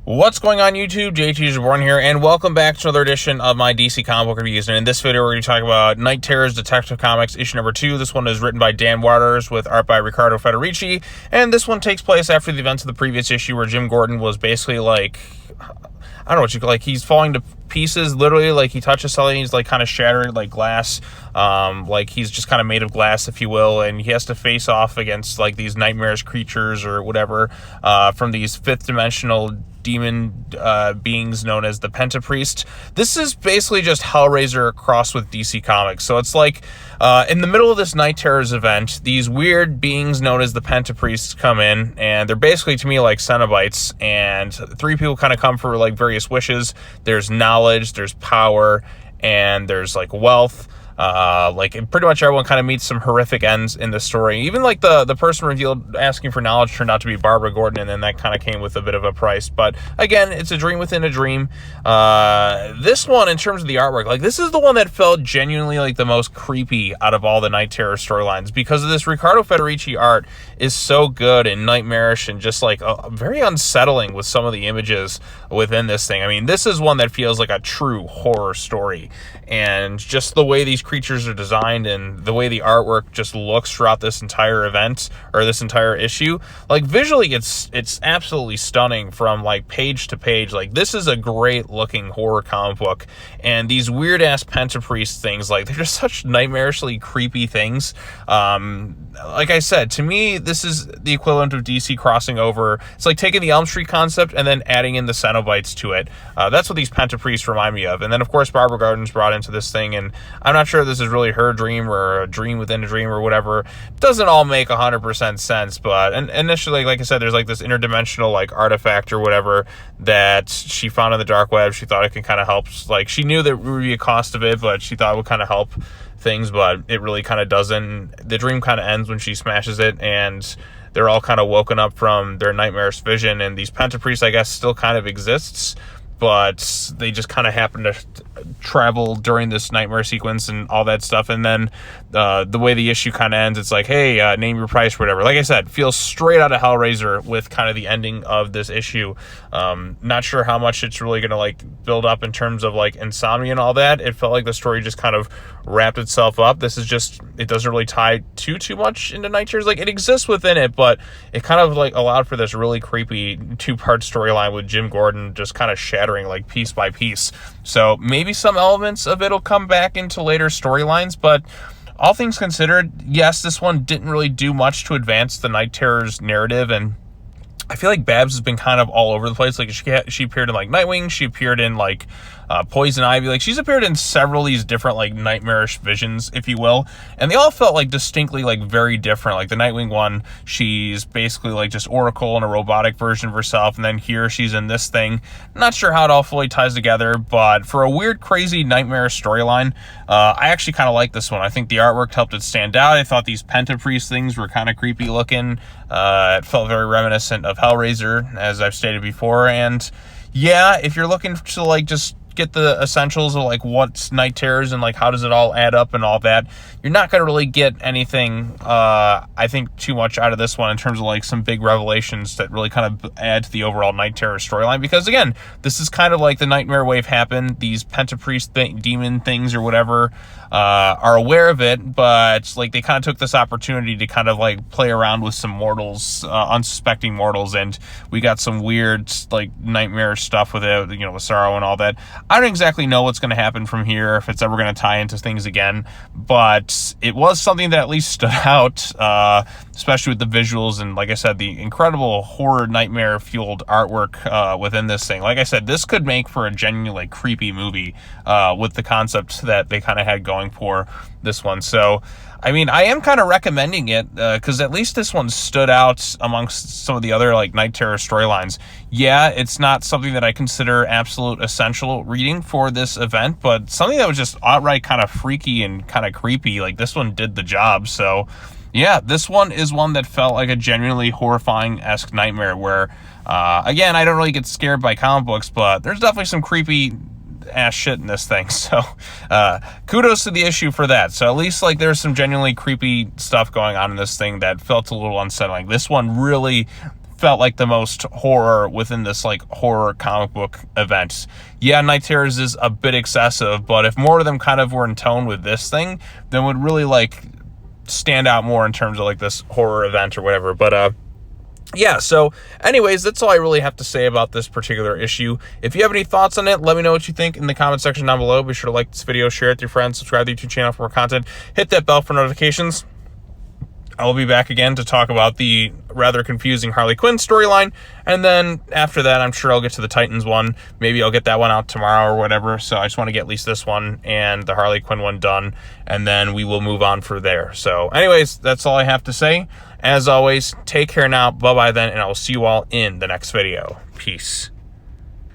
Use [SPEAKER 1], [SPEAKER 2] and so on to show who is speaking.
[SPEAKER 1] What's going on YouTube? Jim Gordon here, and welcome back to another edition of my DC comic book reviews. And in this video, we're going to talk about Night Terrors Detective Comics issue number 2. This one is written by Dan Waters with art by Riccardo Federici, and this one takes place after the events of the previous issue, where Jim Gordon was basically like, I don't know what you call, like, he's falling to pieces, literally. Like, he touches something, he's like kind of shattered like glass, like he's just kind of made of glass, if you will, and he has to face off against like these nightmarish creatures or whatever from these fifth dimensional demon beings known as the Pentapriest. This is basically just Hellraiser crossed with DC Comics. So it's like in the middle of this Night Terrors event, these weird beings known as the Pentapriests come in, and they're basically, to me, like Cenobites, and three people kind of come for like various wishes. There's knowledge, there's power, and there's like wealth. Like pretty much everyone kind of meets some horrific ends in the story. Even like the person revealed asking for knowledge turned out to be Barbara Gordon, and then that kind of came with a bit of a price. But again, it's a dream within a dream. This one, in terms of the artwork, like this is the one that felt genuinely like the most creepy out of all the Night Terror storylines, because of this Riccardo Federici art is so good and nightmarish and just like very unsettling with some of the images within this thing. I mean, this is one that feels like a true horror story, and just the way these creatures are designed and the way the artwork just looks throughout this entire event or this entire issue, like visually it's absolutely stunning from like page to page. Like this is a great looking horror comic book, and these weird ass Pentapriest things, like they're just such nightmarishly creepy things. Like I said, to me this is the equivalent of DC crossing over. It's like taking the Elm Street concept and then adding in the Cenobites to it. That's what these Pentapriests remind me of. And then of course Barbara Gordon's brought into this thing, and I'm not sure if this is really her dream or a dream within a dream or whatever. Doesn't all make 100% sense, but and initially, like I said, there's like this interdimensional like artifact or whatever that she found on the dark web. She thought it could kind of help, like she knew there would be a cost of it, but she thought it would kind of help things, but it really kind of doesn't. The dream kind of ends when she smashes it, and they're all kind of woken up from their nightmarish vision, and these Pentapriests, I guess, still kind of exists, but they just kind of happen to travel during this nightmare sequence and all that stuff. And then the way the issue kind of ends, it's like, hey, name your price, whatever. Like I said, feels straight out of Hellraiser with kind of the ending of this issue. Not sure how much it's really going to like build up in terms of like insomnia and all that. It felt like the story just kind of wrapped itself up. This is just, it doesn't really tie too much into Night Terrors. Like it exists within it, but it kind of like allowed for this really creepy two-part storyline with Jim Gordon just kind of shattering like piece by piece. So maybe some elements of it'll come back into later storylines, but all things considered, yes, this one didn't really do much to advance the Night Terrors narrative. And I feel like Babs has been kind of all over the place. Like she appeared in like Nightwing, she appeared in like Poison Ivy. Like she's appeared in several of these different like nightmarish visions, if you will, and they all felt like distinctly like very different. Like the Nightwing one, she's basically like just Oracle and a robotic version of herself, and then here she's in this thing. Not sure how it all fully ties together, but for a weird, crazy, nightmarish storyline, I actually kind of like this one. I think the artwork helped it stand out. I thought these Pentapriest things were kind of creepy looking. It felt very reminiscent of Hellraiser, as I've stated before. And yeah, if you're looking to like just get the essentials of like what's Night Terrors and like how does it all add up and all that, you're not going to really get anything I think too much out of this one in terms of like some big revelations that really kind of add to the overall Night Terror storyline, because again, this is kind of like the Nightmare Wave happened. These Pentapriest demon things or whatever are aware of it, but like they kind of took this opportunity to kind of like play around with some mortals, unsuspecting mortals, and we got some weird like nightmarish stuff with it, you know, with Sorrow and all that. I don't exactly know what's going to happen from here, if it's ever going to tie into things again, but it was something that at least stood out, especially with the visuals and, like I said, the incredible horror nightmare fueled artwork within this thing. Like I said, this could make for a genuinely like creepy movie with the concept that they kind of had going for this one. So I mean, I am kind of recommending it because at least this one stood out amongst some of the other like Night Terror storylines. Yeah, it's not something that I consider absolute essential reading for this event, but something that was just outright kind of freaky and kind of creepy. Like this one did the job. So yeah, this one is one that felt like a genuinely horrifying-esque nightmare where, again, I don't really get scared by comic books, but there's definitely some creepy ass shit in this thing. So kudos to the issue for that. So at least like there's some genuinely creepy stuff going on in this thing that felt a little unsettling. This one really felt like the most horror within this like horror comic book event. Yeah, Night Terrors is a bit excessive, but if more of them kind of were in tone with this thing, then would really like stand out more in terms of like this horror event or whatever. But yeah, so anyways, that's all I really have to say about this particular issue. If you have any thoughts on it, let me know what you think in the comment section down below. Be sure to like this video, share it with your friends, subscribe to the YouTube channel for more content, hit that bell for notifications. I will be back again to talk about the rather confusing Harley Quinn storyline, and then after that, I'm sure I'll get to the Titans one. Maybe I'll get that one out tomorrow or whatever, so I just want to get at least this one and the Harley Quinn one done, and then we will move on from there. So anyways, that's all I have to say. As always, take care now, bye-bye then, and I will see you all in the next video. Peace.